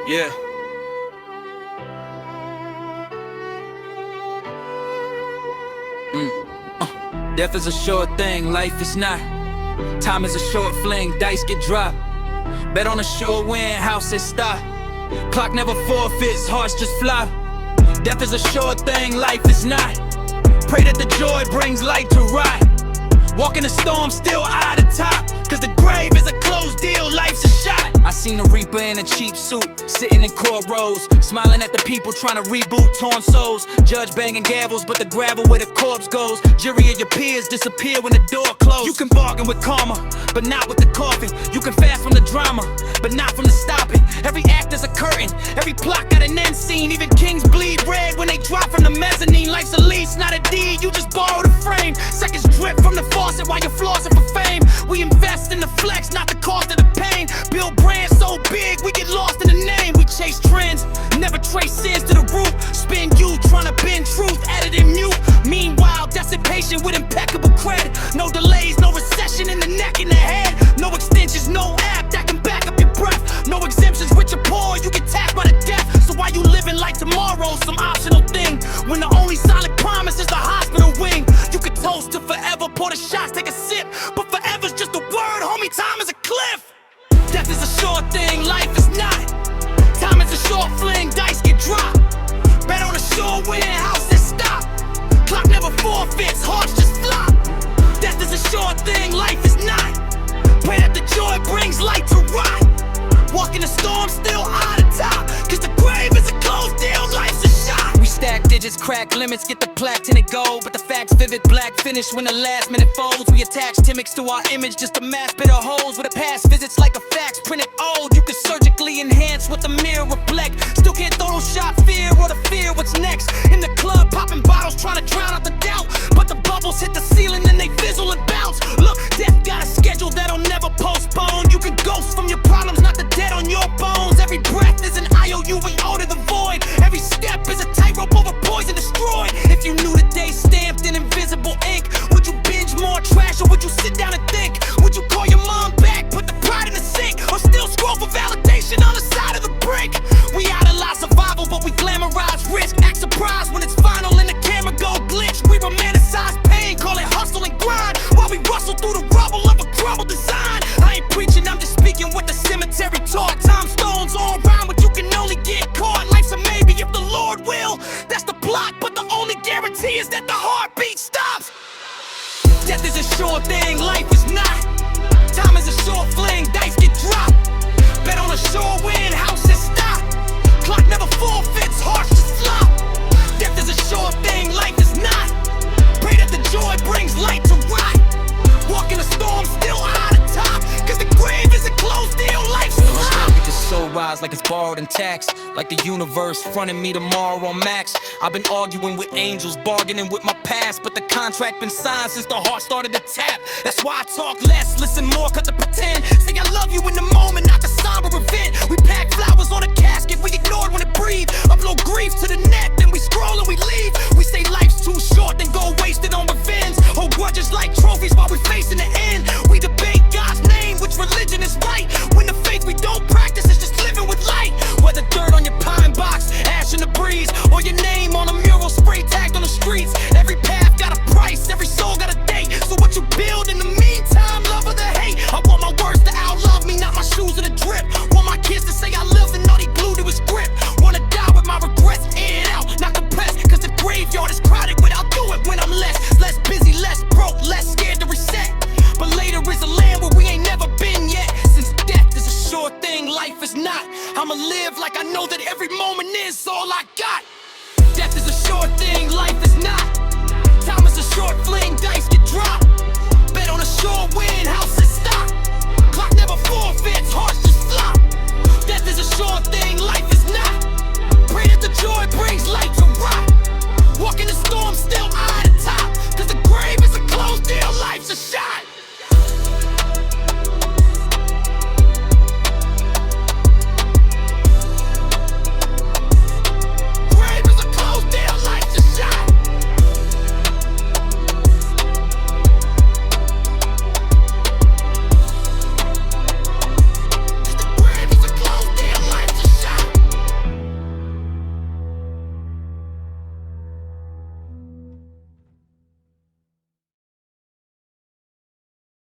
Yeah. Death is a sure thing, life is not. Time is a short fling, dice get dropped. Bet on a sure win, house is stop. Clock never forfeits, hearts just flop. Death is a sure thing, life is not. Pray that the joy brings light to rot. Walk in the storm, still eye the top. Cause the grave is a closed deal, life's a shot. I seen the reaper in a cheap suit, sitting in court rows, smiling at the people trying to reboot torn souls. Judge banging gavels, but the gravel where the corpse goes. Jury of your peers disappear when the door closed. You can bargain with karma, but not with the coffin. You can fast from the drama, but not from the stopping. Every act is a curtain, every plot got an end scene. Even kings bleed red when they drop from the mezzanine. Life's a lease, not a deed, you just borrow the frame. Seconds drip from the faucet while you're flossing for fame. We invest in the flex, not the cost of the pain. Build brands so big, we get lost in the name. We chase trends, never trace sins to the root. Spin you, trying to bend truth, added in mute. Meanwhile, dissipation with impeccable cred. No delays, no recession in the neck and the head. No extensions, no app that can back up your breath. No exemptions, rich or poor, you get taxed by the death. So why you living like tomorrow's some optional thing, when the only solid promise is the hospital wing? You could toast to forever, pour the shots, take a sip, but forever's just a word, homie, time is a cliff. Death is a sure thing, life is not. Time is a short fling, dice get dropped. Bet on a sure win, house is stop. Clock never forfeits, hearts just flop. Death is a sure thing, life is not. Pray that the joy brings light to rot. Walk in the storm, still eye the top. Cause the grave is a closed deal, life's a shot. We stack digits, crack limits, get the plaque tinted gold. But the facts vivid, black finish when the last minute folds. We attach Timmix to our image, just a mass bit of holes. With a past visits like a fax printed old. You can surgically enhance what the mirror reflect. Still can't Photoshop fear or the fear what's next. In the club, popping bottles, trying to drown out the doubt. But the bubbles hit the ceiling and they fizzle and bounce. Look, death got a schedule that'll never postpone. You can ghost from your problems, not the dead on your bones. Every breath is an IOU we owe to the void. Every step is a tightrope over poison destroyed. If you knew the day stamped in invisible ink, would you binge more trash or would you sit down and think? Would you call your mom back, put the pride in the sink, or still scroll for validation on the side of the brink? We idolize survival, but we glamorize risk. Act surprised when it's final and the camera go glitch. We romanticize pain, call it hustle and grind, while we rustle through the rubble of a crumbled design. I ain't preaching, I'm just speaking what the cemetery taught. Time stones all around, but you can only get caught. Life's a maybe if the Lord will, that's the plot. But the only guarantee is that the heartbeat stops. Death is a sure thing, life is not. Time is a short fling, dice get dropped. Bet on a sure win, house is stop. Clock never forfeits, hearts just flop. Death is a sure thing, life is not. Pray that the joy brings light to rot. Walk in a storm, still eye the top. Cause the grave is a closed deal, life's a lot. The soul rise like it's borrowed and taxed. Like the universe fronting me tomorrow on max. I've been arguing with angels, bargaining with my past, but the contract been signed since the heart started to tap. That's why I talk less, listen more, cut the pretend. Say I love you in the moment, not the somber event. We pack flowers on a casket, we ignored when it breathed. Upload grief to the net, then we scroll and we leave. We say life's too short, then go wasted on revenge. Hold grudges like trophies while we facing the end. We debate God's name, which religion is right, when the faith we don't practice is just living with light. Whether dirt on your pine box, ash in the breeze, or your name on a mural spray tagged on the streets. Every path got a price, every soul got a date. So what you build in the meantime, love or the hate? I want my words to outlove me, not my shoes or the drip. Want my kids to say I lived and know they glued to his grip. Wanna die with my regrets, air it out, not compressed. Cause the graveyard is crowded, but I'll do it when I'm less busy, less broke, less scared to reset. But later is a land where we ain't never been yet. Since death is a sure thing, life is not. I'ma live like I know that every moment is all I got. Death is a sure thing, life